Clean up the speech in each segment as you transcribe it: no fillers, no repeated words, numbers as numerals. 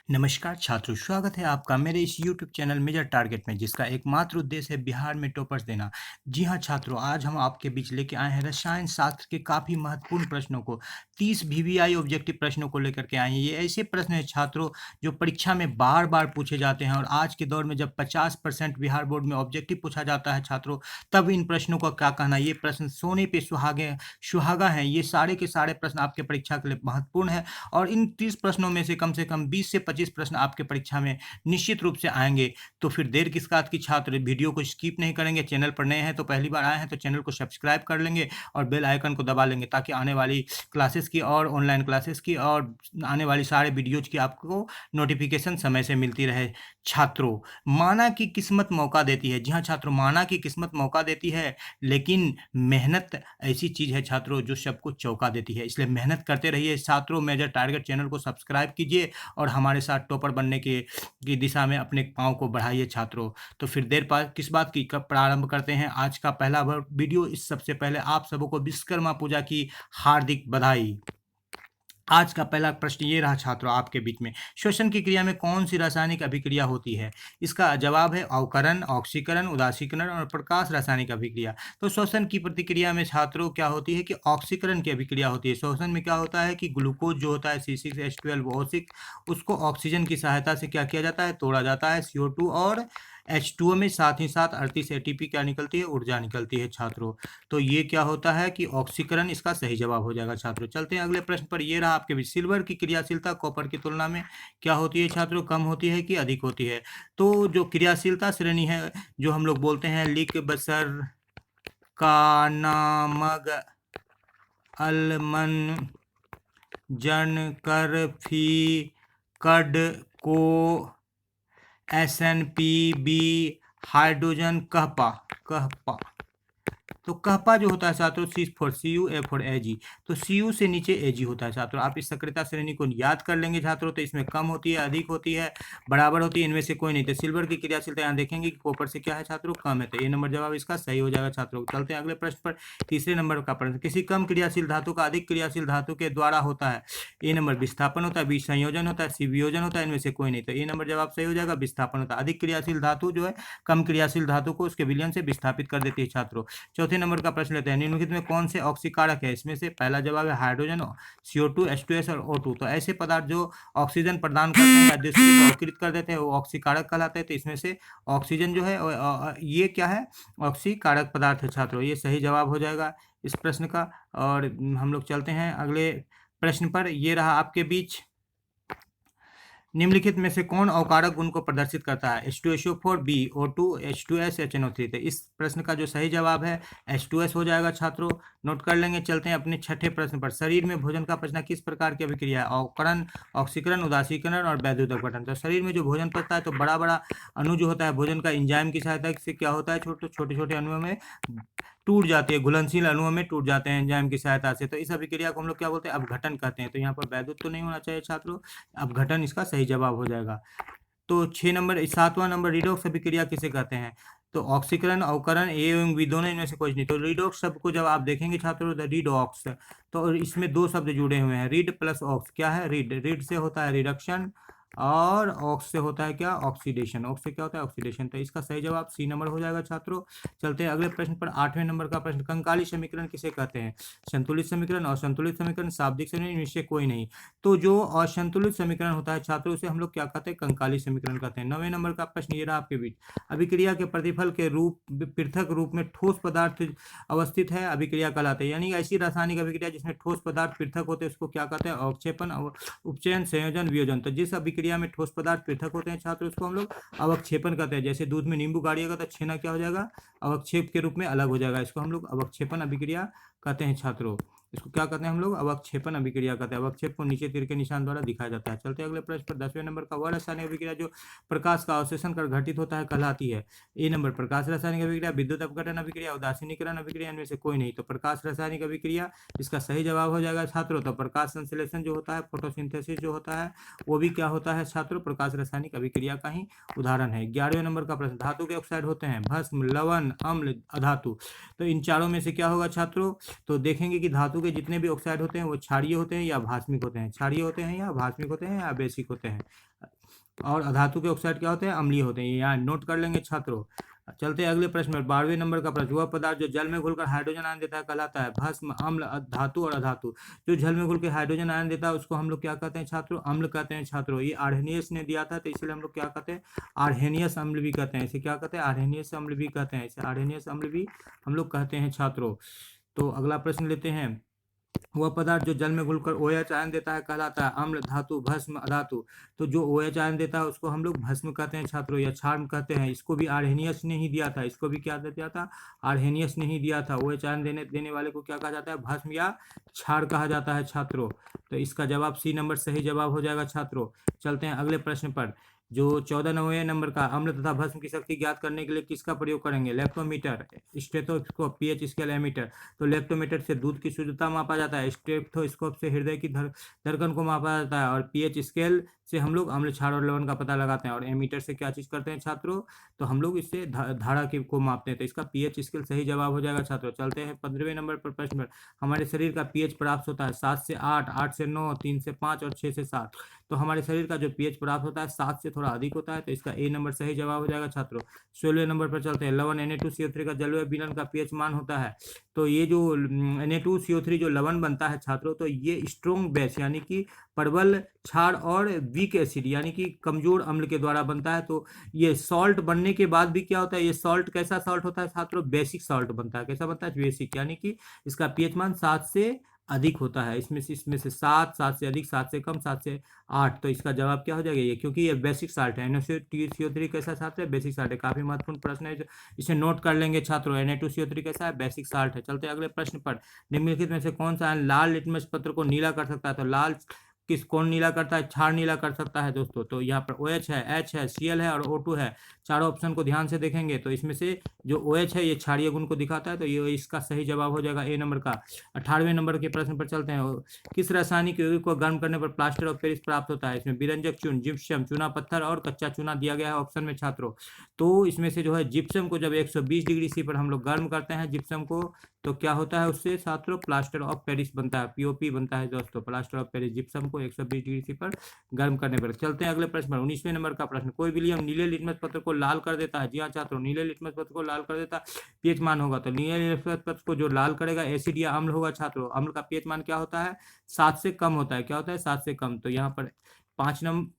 नमस्कार छात्रों, स्वागत है आपका मेरे इस YouTube चैनल मेजर टारगेट में, जिसका एकमात्र उद्देश्य है बिहार में टॉपर्स देना। जी हाँ छात्रों, आज हम आपके बीच लेके आए हैं रसायन शास्त्र के काफ़ी महत्वपूर्ण प्रश्नों को। 30 VVI ऑब्जेक्टिव प्रश्नों को लेकर के आए हैं। ये ऐसे प्रश्न हैं छात्रों, जो परीक्षा में बार बार पूछे जाते हैं, और आज के दौर में जब 50% बिहार बोर्ड में ऑब्जेक्टिव पूछा जाता है छात्रों, तब इन प्रश्नों का क्या कहना। ये प्रश्न सोने पे सुहागा हैं। ये सारे के सारे प्रश्न आपके परीक्षा के लिए महत्वपूर्ण है, और इन 30 प्रश्नों में से कम 20 से 25 प्रश्न आपके परीक्षा में निश्चित रूप से आएँगे। तो फिर देर किस बात की छात्र, वीडियो को स्किप नहीं करेंगे। चैनल पर नए हैं तो पहली बार आए हैं तो चैनल को सब्सक्राइब कर लेंगे और बेल आइकन को दबा लेंगे, ताकि आने वाली क्लासेस की और ऑनलाइन क्लासेस की और आने वाली सारे वीडियोज़ की आपको नोटिफ़िकेशन समय से मिलती रहे। छात्रों, माना कि किस्मत मौका देती है। जी हाँ छात्रों, माना कि किस्मत मौका देती है, लेकिन मेहनत ऐसी चीज़ है छात्रों जो सबको चौंका देती है। इसलिए मेहनत करते रहिए छात्रों। मेजर टारगेट चैनल को सब्सक्राइब कीजिए और हमारे साथ टॉपर बनने की दिशा में अपने पाँव को बढ़ाइए छात्रों। तो फिर देर पा किस बात की, कब प्रारंभ करते हैं आज का पहला वीडियो। इस सबसे पहले आप सबों को विश्वकर्मा पूजा की हार्दिक बधाई। आज का पहला प्रश्न ये रहा छात्रों आपके बीच में, श्वसन की क्रिया में कौन सी रासायनिक अभिक्रिया होती है? इसका जवाब है अवकरण, ऑक्सीकरण, उदासीकरण और प्रकाश रासायनिक अभिक्रिया। तो श्वसन की प्रतिक्रिया में छात्रों क्या होती है कि ऑक्सीकरण की अभिक्रिया होती है। श्वसन में क्या होता है कि ग्लूकोज जो होता है C6H12O6, उसको ऑक्सीजन की सहायता से क्या किया जाता है, तोड़ा जाता है। CO2 और H2O में साथ ही साथ 38 ATP क्या निकलती है, ऊर्जा निकलती है छात्रों। तो ये क्या होता है कि ऑक्सीकरण इसका सही जवाब हो जाएगा छात्रों। चलते हैं अगले प्रश्न पर। ये रहा आपके बीच, सिल्वर की क्रियाशीलता कॉपर की तुलना में क्या होती है छात्रों, कम होती है कि अधिक होती है? तो जो क्रियाशीलता श्रेणी है, जो हम लोग बोलते हैं लिक बसर का नामक अलमन जन कर फी कड को SNPB हाइड्रोजन कहपा कहपा। तो कहपा जो होता है छात्रों, C for Cu, A for Ag। तो Cu से नीचे Ag होता है छात्रों। आप इस सक्रियता श्रेणी को याद कर लेंगे छात्रों। तो इसमें कम होती है, अधिक होती है, बराबर होती है, इनमें से कोई नहीं। तो सिल्वर की क्रियाशीलता यहाँ देखेंगे कि कॉपर से क्या है छात्रों, कम है। तो ये नंबर जवाब इसका सही हो जाएगा छात्रों। चलते हैं अगले प्रश्न पर। तीसरे नंबर का प्रश्न, किसी कम क्रियाशील धातु का अधिक क्रियाशील धातु के द्वारा होता है। ए नंबर विस्थापन होता है, बी संयोजन होता है, सी वियोजन होता है, इनमें से कोई नहीं। तो ए नंबर जवाब सही हो जाएगा, विस्थापन होता है। अधिक क्रियाशील धातु जो है कम क्रियाशील धातु को उसके विलयन से विस्थापित कर देती है छात्रों। चौथे नंबर का प्रश्न लेते हैं, निम्नलिखित में कौन से ऑक्सीकारक है? इसमें से पहला जवाब है हाइड्रोजन, CO2, H2S और O2। तो ऐसे पदार्थ जो ऑक्सीजन प्रदान करते हैं या दूसरे को अवकृत कर देते हैं, वो ऑक्सीकारक कहलाते हैं। तो इसमें से ऑक्सीजन जो है ये क्या है, ऑक्सीकारक पदार्थ है छात्रों। ये सही जवाब हो जाएगा इस प्रश्न का। और हम लोग चलते हैं अगले प्रश्न पर। ये रहा आपके बीच, निम्नलिखित में से कौन अवकारक गुण को प्रदर्शित करता है? H2SO4, B O2, H2S, HNO3। तो इस प्रश्न का जो सही जवाब है H2S हो जाएगा छात्रों। नोट कर लेंगे। चलते हैं अपने छठे प्रश्न पर। शरीर में भोजन का पचना किस प्रकार की अभिक्रिया है? अवकरण, ऑक्सीकरण, उदासीकरण और वैद्युत अपघटन। तो शरीर में जो भोजन पचता है, तो बड़ा बड़ा अणु जो होता है भोजन का, एंजाइम की सहायता से क्या होता है, छोटे छोटे अणुओं में टूट जाती है, घुलनशील अणुओं में टूट जाते हैं एंजाइम की सहायता से। तो इस अभिक्रिया को हम लोग क्या बोलते हैं, अपघटन कहते हैं। तो यहाँ पर वैद्युत तो नहीं होना चाहिए छात्रों, अपघटन इसका सही जवाब हो जाएगा। तो 7वां नंबर, रिडॉक्स अभिक्रिया किसे कहते हैं? तो ऑक्सीकरण, अवकरण, ए एवं बी दोनों इनमें से कुछ नहीं। तो रिडॉक्स शब्द को जब आप देखेंगे छात्रों, द रिडॉक्स, तो इसमें दो शब्द जुड़े हुए हैं, रीड प्लस ऑक्स। क्या है, रीड, रीड से होता है रिडक्शन और ऑक्स से होता है क्या, ऑक्सीडेशन। ऑक्स से क्या होता है, ऑक्सीडेशन। तो इसका सही जवाब सी नंबर हो जाएगा छात्रों। चलते हैं अगले प्रश्न पर। 8वें नंबर का प्रश्न, कंकाली समीकरण किसे कहते हैं? संतुलित समीकरण, असंतुलित समीकरण, शाब्दिक समीकरण, इनमें से कोई नहीं। तो जो असंतुलित समीकरण होता है छात्रों, उसे हम लोग क्या कहते हैं, कंकाली समीकरण कहते हैं। 9वें नंबर का प्रश्न ये रहा आपके बीच, अभिक्रिया के प्रतिफल के रूप पृथक रूप में ठोस पदार्थ अवस्थित है, अभिक्रिया कहलाते हैं। यानी ऐसी रासायनिक अभिक्रिया जिसमें ठोस पदार्थ पृथक होते हैं, उसको क्या कहते हैं, अवक्षेपन, उपचयन, संयोजन, वियोजन। तो जिस अभिक्रिया में ठोस पदार्थ पृथक होते हैं छात्र, उसको हम लोग अवक्षेपन कहते हैं। जैसे दूध में नींबू गाड़िएगा तो छेना क्या हो जाएगा, अवक्षेप के रूप में अलग हो जाएगा। इसको हम लोग अवक्षेपन अभिक्रिया कहते हैं छात्रों। इसको क्या कहते हैं हम लोग, अवक्षेपन अभिक्रिया कहते हैं। अवक्षेप को नीचे तीर के निशान द्वारा दिखाया जाता है। चलते हैं अगले प्रश्न पर। 10वें नंबर का, वह रासायनिक अभिक्रिया जो प्रकाश का अवशोषण कर घटित होता है कहलाती है। ए नंबर, प्रकाश रासायनिक अभिक्रिया, विद्युत अपघटन अभिक्रिया, उदासीनीकरण अभिक्रिया, इनमें से कोई नहीं। तो प्रकाश रासायनिक अभिक्रिया इसका सही जवाब हो जाएगा छात्रों। तो प्रकाश संश्लेषण जो होता है, फोटोसिंथेसिस जो होता है, वो भी क्या होता है छात्रों, प्रकाश रासायनिक अभिक्रिया का ही उदाहरण है। 11वें नंबर का प्रश्न, धातु के ऑक्साइड होते हैं भस्म, लवण, अम्ल, अधातु। तो इन चारों में से क्या होगा छात्रों? तो देखेंगे कि धातु के जितने भी ऑक्साइड होते हैं वो क्षारीय होते हैं या भास्मिक होते हैं, क्षारीय होते हैं या भास्मिक होते हैं या बेसिक होते हैं, और अधातु के ऑक्साइड क्या होते हैं, अम्लीय होते हैं। यहाँ नोट कर लेंगे छात्रों। चलते हैं अगले प्रश्न पर, 12वें नंबर का प्रश्न, वह पदार्थ जो जल में घुलकर हाइड्रोजन आयन देता है कहलाता है भस्म, अम्ल, धातु और अधातु। जो जल में घुल के हाइड्रोजन आयन देता है उसको हम लोग क्या कहते हैं छात्रों, अम्ल कहते हैं छात्रों। ये आर्हेनियस ने दिया था तो इसलिए हम लोग क्या कहते हैं, आर्हेनियस अम्ल भी कहते हैं। इसे क्या कहते हैं, आर्हेनियस अम्ल भी कहते हैं, इसे आर्हेनियस अम्ल भी हम लोग कहते हैं छात्रों। तो अगला प्रश्न लेते हैं, वह पदार्थ जो जल में घुलकर OH आयन देता है कहलाता है अम्ल, धातु, भस्म, अधातु। तो जो OH आयन देता है उसको हम लोग भस्म कहते हैं छात्रों या क्षार कहते हैं। इसको भी आर्हेनियस ने ही दिया था, इसको भी क्या दिया था, आर्हेनियस ने ही दिया था। OH आयन देने वाले को क्या कहा जाता है, भस्म या क्षार कहा जाता है छात्रों। तो इसका जवाब C नंबर सही जवाब हो जाएगा छात्रों। चलते हैं अगले प्रश्न पर, जो 14वें नंबर का, अम्ल तथा भस्म की शक्ति ज्ञात करने के लिए किसका प्रयोग करेंगे, lactometer, stethoscope, pH scale, ammeter. तो लेक्टोमीटर से दूध की शुद्धता मापा जाता है, स्टेथोस्कोप से हृदय की धड़कन को मापा जाता है, और पीएच स्केल से हम लोग अम्ल, क्षार और लवण का पता लगाते हैं, और एमीटर से क्या चीज करते हैं छात्रों, तो हम लोग इससे धारा की को मापते हैं। तो इसका पीएच स्केल सही जवाब हो जाएगा छात्रों। चलते हैं 15वें नंबर पर प्रश्न पर, हमारे शरीर का पीएच प्राप्त होता है 7 से 8, 8 से 9, 3 से 5 और 6 से 7। तो हमारे शरीर का जो पीएच प्राप्त होता है 7 से थोड़ा अधिक होता है, तो इसका ए नंबर सही जवाब हो जाएगा छात्रों। 16वें नंबर पर चलते हैं, लवण Na2CO3 का जलीय विलयन का पीएच मान होता है। तो ये जो Na2CO3 जो लवण बनता है छात्रों, तो ये स्ट्रोंग बेस यानी कि प्रबल क्षार और वीक एसिड यानी कि कमजोर अम्ल के द्वारा बनता है। तो ये सॉल्ट बनने के बाद भी क्या होता है, ये सॉल्ट कैसा सॉल्ट होता है छात्रों, बेसिक सॉल्ट बनता है। कैसा बनता है, बेसिक, यानी कि इसका पीएच मान 7 से अधिक होता है। इसमें से 7, 7 से अधिक, 7 से कम, 7 से 8। तो इसका जवाब क्या हो जाएगा ये, क्योंकि ये बेसिक साल्ट है। Na2CO3 कैसा साल्ट है, बेसिक साल्ट है। काफी महत्वपूर्ण प्रश्न है, इसे नोट कर लेंगे छात्रों। Na2CO3 कैसा है, बेसिक साल्ट है। चलते हैं अगले प्रश्न पर, निम्नलिखित में से कौन सा लाल लिटमस पत्र को नीला कर सकता है। तो लाल कौन नीला करता है, क्षार नीला कर सकता है दोस्तों। तो यहाँ पर OH है, H है, Cl है और O2 है। चारों ऑप्शन को ध्यान से देखेंगे तो इसमें से जो OH है ये क्षारीय गुण को दिखाता है, तो ये इसका सही जवाब हो जाएगा ए नंबर का। 18वें नंबर के प्रश्न पर चलते हैं, किस रासायनिक यौगिक को गर्म करने पर प्लास्टर ऑफ पेरिस प्राप्त होता है। इसमें विरंजक चून, जिप्सम, चूना पत्थर और कच्चा चूना दिया गया है ऑप्शन में छात्रों। तो इसमें से जो है जिप्सम को जब 120 डिग्री सी पर हम लोग गर्म करते हैं जिप्सम को, तो क्या होता है उससे छात्रों, प्लास्टर ऑफ पेरिस बनता है, POP बनता है दोस्तों, प्लास्टर ऑफ पेरिस, जिप्सम को 120 डिग्री सी पर गर्म करने पर। चलते हैं अगले प्रश्न पर, 19वें नंबर का प्रश्न, कोई विलियम नीले लिटमस पत्र को लाल कर देता है। जी हाँ छात्रों, नीले लिटमस पत्र को लाल कर देता है, पीएच मान होगा। तो नीले लिटमस पत्र को जो लाल करेगा एसिड या अम्ल होगा छात्रों। अम्ल का पीएच मान क्या होता है, 7 से कम होता है। क्या होता है, 7 से कम। तो यहाँ पर 5 नंबर,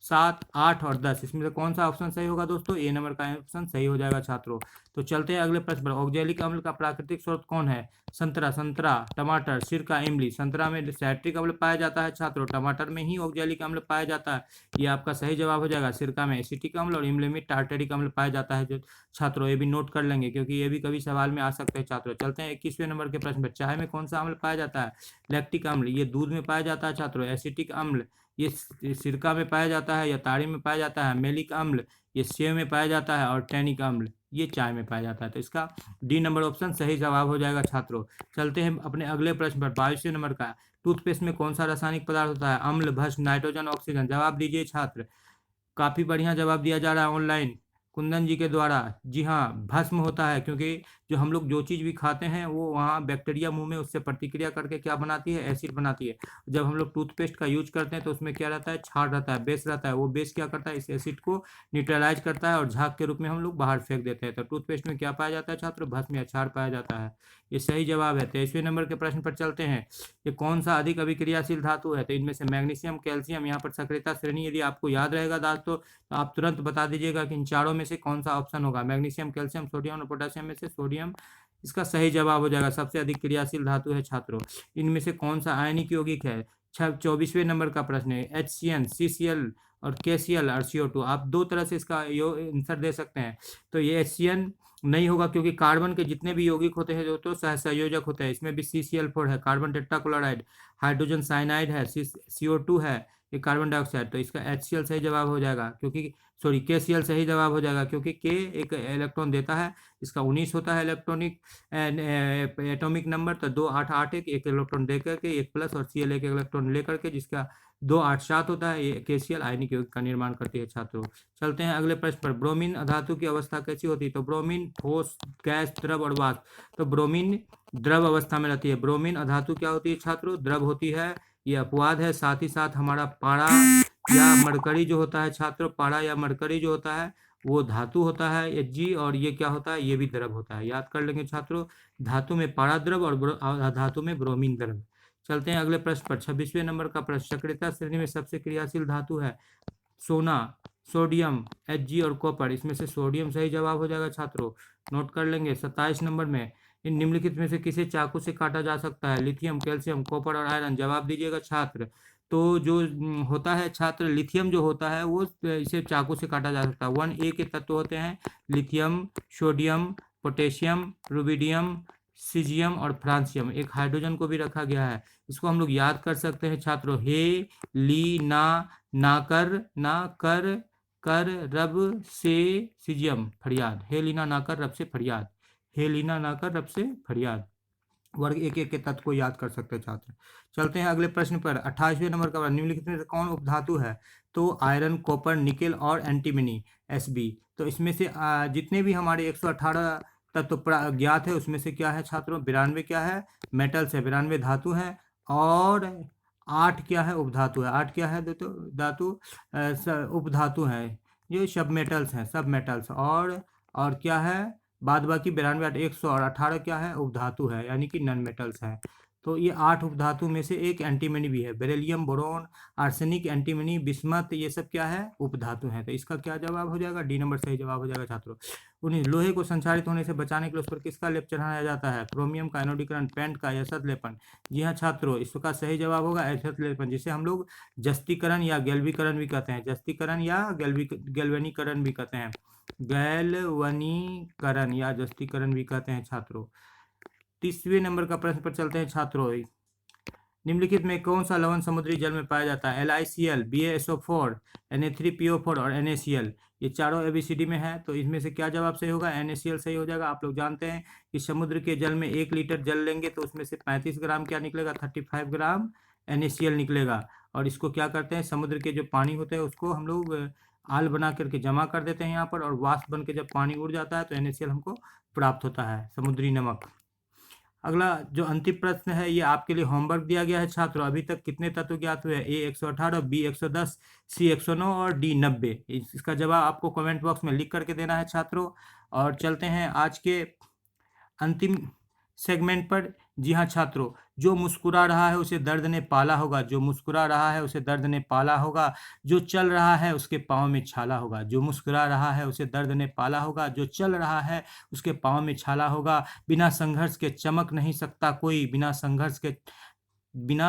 7, 8 और 10, इसमें से कौन सा ऑप्शन सही होगा दोस्तों, ए नंबर का ऑप्शन सही हो जाएगा छात्रों। तो चलते हैं अगले प्रश्न पर, ऑक्जेलिक अम्ल का प्राकृतिक स्रोत कौन है। संतरा, टमाटर, सिरका, इमली। संतरा में सैट्रिक अम्ल पाया जाता है छात्रों, टमाटर में ही ऑक्जेलिक अम्ल पाया जाता है, ये आपका सही जवाब हो जाएगा। सिरका में एसिटिक अम्ल और इमली में टार्टरिक अम्ल पाया जाता है जो छात्रों, ये भी नोट कर लेंगे क्योंकि ये भी कभी सवाल में आ सकते हैं छात्रों। चलते हैं 21वें नंबर के प्रश्न पर, चाय में कौन सा अम्ल पाया जाता है। लैक्टिक अम्ल, ये दूध में पाया जाता है छात्रों। एसिटिक अम्ल, ये सिरका में पाया जाता है या ताड़ी में पाया जाता है। मेलिक अम्ल, ये सेव में पाया जाता है। और टैनिक अम्ल, ये चाय में पाया जाता है। तो इसका डी नंबर ऑप्शन सही जवाब हो जाएगा छात्रों। चलते हैं अपने अगले प्रश्न पर, 22वें नंबर का, टूथपेस्ट में कौन सा रासायनिक पदार्थ होता है। अम्ल, भस्म, नाइट्रोजन, ऑक्सीजन। जवाब दीजिए छात्र, काफी बढ़िया जवाब दिया जा रहा है ऑनलाइन कुंदन जी के द्वारा। जी हाँ, भस्म होता है, क्योंकि जो हम लोग जो चीज़ भी खाते हैं वो वहाँ बैक्टीरिया मुंह में उससे प्रतिक्रिया करके क्या बनाती है, एसिड बनाती है। जब हम लोग टूथपेस्ट का यूज करते हैं तो उसमें क्या रहता है, क्षार रहता है, बेस रहता है। वो बेस क्या करता है, इस एसिड को न्यूट्रलाइज करता है और झाग के रूप में हम लोग बाहर फेंक देते हैं। तो टूथपेस्ट में क्या पाया जाता है छात्र, भस्म या क्षार पाया जाता है, ये सही जवाब है। 23वें नंबर के प्रश्न पर चलते हैं, ये कौन सा अधिक अभिक्रियाशील धातु है। तो इनमें से मैग्नीशियम, कैल्शियम, यहाँ पर सक्रियता श्रेणी यदि आपको याद रहेगा दोस्तों तो आप तुरंत बता दीजिएगा कि इन चारों में से कौन सा ऑप्शन होगा। मैग्नीशियम, कैल्शियम, सोडियम और पोटेशियम में से सोडियम इसका सही जवाब हो जाएगा, सबसे अधिक क्रियाशील धातु है छात्रों। इनमें से कौन सा आयनिक यौगिक है। 24वें नंबर का प्रश्न है, HCN, CCl और KCl और CO2। आप दो तरह से इसका आंसर दे सकते हैं। तो ये HCN नहीं होगा क्योंकि कार्बन के जितने भी यौगिक होते हैं जो तो सहसंयोजक होते हैं, इसमें भी CCl4 है, कार्बन टेट्राक्लोराइड, हाइड्रोजन साइनाइड है, CO2 है, ये कार्बन डाइऑक्साइड, तो इसका HCl सही जवाब हो जाएगा, क्योंकि सॉरी KCl सही जवाब हो जाएगा, क्योंकि K एक इलेक्ट्रॉन देता है, इसका 19 होता है इलेक्ट्रॉनिक एटॉमिक नंबर, तो 2 8 8 एक इलेक्ट्रॉन दे करके, एक प्लस, और Cl एक इलेक्ट्रॉन लेकर के, जिसका 2 8 7 होता है, ये KCl आयनिक यौगिक का निर्माण करती है छात्रों। चलते हैं अगले प्रश्न पर। ब्रोमीन अधातु की अवस्था कैसी होती है? तो ब्रोमीन ठोस, गैस, द्रव और वाष्प। तो ब्रोमीन द्रव अवस्था में रहती है। ब्रोमीन अधातु क्या होती है छात्रों? द्रव होती है। ये अपवाद है। साथ ही साथ हमारा पारा या मरकरी जो होता है छात्रों, पारा या मरकरी जो होता है वो धातु होता है Hg, और ये क्या होता है? ये भी द्रव होता है। याद कर लेंगे छात्रों, धातु में पारा द्रव और अधातु में ब्रोमीन द्रव। चलते हैं अगले प्रश्न पर। 26वें नंबर का प्रश्न, सक्रियता श्रेणी में सबसे क्रियाशील धातु है सोना, सोडियम, Hg और कॉपर। इसमें से सोडियम सही जवाब हो जाएगा छात्रों, नोट कर लेंगे। 27 नंबर में, इन निम्नलिखित में से किसे चाकू से काटा जा सकता है? लिथियम, कैल्शियम, कॉपर और आयरन। जवाब दीजिएगा छात्र। तो जो होता है छात्र, लिथियम जो होता है वो इसे चाकू से काटा जा सकता है। 1A के तत्व होते हैं lithium, sodium, potassium, rubidium, caesium और फ्रांसियम। एक हाइड्रोजन को भी रखा गया है, इसको हम लोग याद कर सकते हैं छात्रों। हे ली ना कर कर रब से सीजियम फरियाद। हेलिना ना कर रब से फरियाद। हेलिना ना कर रब से फरियाद। वर्ग एक एक के तत्व को याद कर सकते हैं छात्र। चलते हैं अगले प्रश्न पर। 28वें नंबर का, निम्नलिखित में से कौन उपधातु है? तो आयरन, कॉपर, निकेल और एंटीमनी Sb। तो इसमें से जितने भी हमारे 118 तत्व ज्ञात है उसमें से क्या है छात्रों? 92 क्या है? मेटल्स है, 92 धातु है, और 8 क्या है? उपधातु है। 8 क्या है? धातु उपधातु है, ये सब मेटल्स हैं, सब मेटल्स। और क्या है? बाद बाकी 92 8 100 और 18 क्या है? उपधातु है, यानी कि नॉन मेटल्स है। तो ये 8 उपधातु में से एक एंटीमनी भी है। Beryllium, boron, arsenic, antimony, bismuth, ये सब क्या है? उपधातु है। तो इसका क्या जवाब हो जाएगा? डी नंबर सही जवाब हो जाएगा छात्रों। उन्हें लोहे को संक्षारित होने से बचाने के लिए उस पर किसका लेप चढ़ाया जाता है? क्रोमियम का आयनोडीकरण, पेंट का, एसथ लेपन। जी हाँ छात्रों, इसका सही जवाब होगा एसथ लेपन, जिसे हम लोग जस्तीकरण या गैल्वीकरण भी कहते हैं। जस्तीकरण या गैल्वेनीकरण भी कहते हैं। गैल्वनीकरण या जस्तीकरण भी कहते हैं छात्रों। 30वें नंबर का प्रश्न पर चलते हैं छात्रों। निम्नलिखित में कौन सा लवण समुद्री जल में पाया जाता है? LiCl, BaSO4, Na3PO4 और NaCl। ये चारों ABCD में है, तो इसमें से क्या जवाब सही होगा? NaCl सही हो जाएगा। आप लोग जानते हैं कि समुद्र के जल में 1 लीटर जल लेंगे तो उसमें से 35 ग्राम क्या निकलेगा? 35 ग्राम NaCl निकलेगा। और इसको क्या करते हैं? समुद्र के जो पानी होते हैं उसको हम लोग आल बना करके जमा कर देते हैं यहाँ पर, और वाष्प बन के जब पानी उड़ जाता है तो NaCl हमको प्राप्त होता है, समुद्री नमक। अगला जो अंतिम प्रश्न है ये आपके लिए होमवर्क दिया गया है छात्रों। अभी तक कितने तत्व ज्ञात हुए? A 118, B 110, C 109 और D 90। इसका जवाब आपको कमेंट बॉक्स में लिख करके देना है छात्रों। और चलते हैं आज के अंतिम सेगमेंट पर। जी हाँ छात्रों, जो मुस्कुरा रहा है उसे दर्द ने पाला होगा। जो मुस्कुरा रहा है उसे दर्द ने पाला होगा। जो चल रहा है उसके पाँव में छाला होगा। जो मुस्कुरा रहा है उसे दर्द ने पाला होगा। जो चल रहा है उसके पाँव में छाला होगा। बिना संघर्ष के चमक नहीं सकता कोई। बिना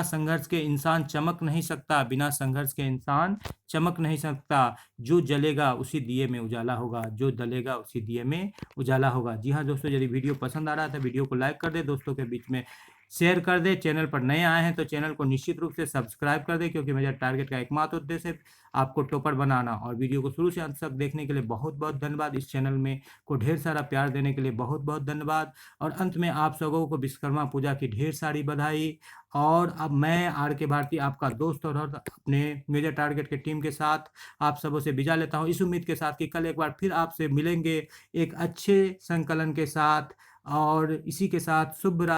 संघर्ष के इंसान चमक नहीं सकता। बिना संघर्ष के इंसान चमक नहीं सकता। जो जलेगा उसी दिए में उजाला होगा। जो जलेगा उसी दिए में उजाला होगा। जी हाँ दोस्तों, यदि वीडियो पसंद आ रहा है तो वीडियो को लाइक कर दे, दोस्तों के बीच में शेयर कर दे। चैनल पर नए आए हैं तो चैनल को निश्चित रूप से सब्सक्राइब कर दे, क्योंकि मेरा टारगेट का एकमात्र उद्देश्य है आपको टॉपर बनाना। और वीडियो को शुरू से अंत तक देखने के लिए बहुत बहुत धन्यवाद। इस चैनल में को ढेर सारा प्यार देने के लिए बहुत बहुत धन्यवाद। और अंत में आप सबों को विश्वकर्मा पूजा की ढेर सारी बधाई। और अब मैं RK भारती, आपका दोस्त और अपने मेजर टारगेट के टीम के साथ आप सबों से विदा लेता हूँ, इस उम्मीद के साथ कि कल एक बार फिर आपसे मिलेंगे एक अच्छे संकलन के साथ। और इसी के साथ शुभ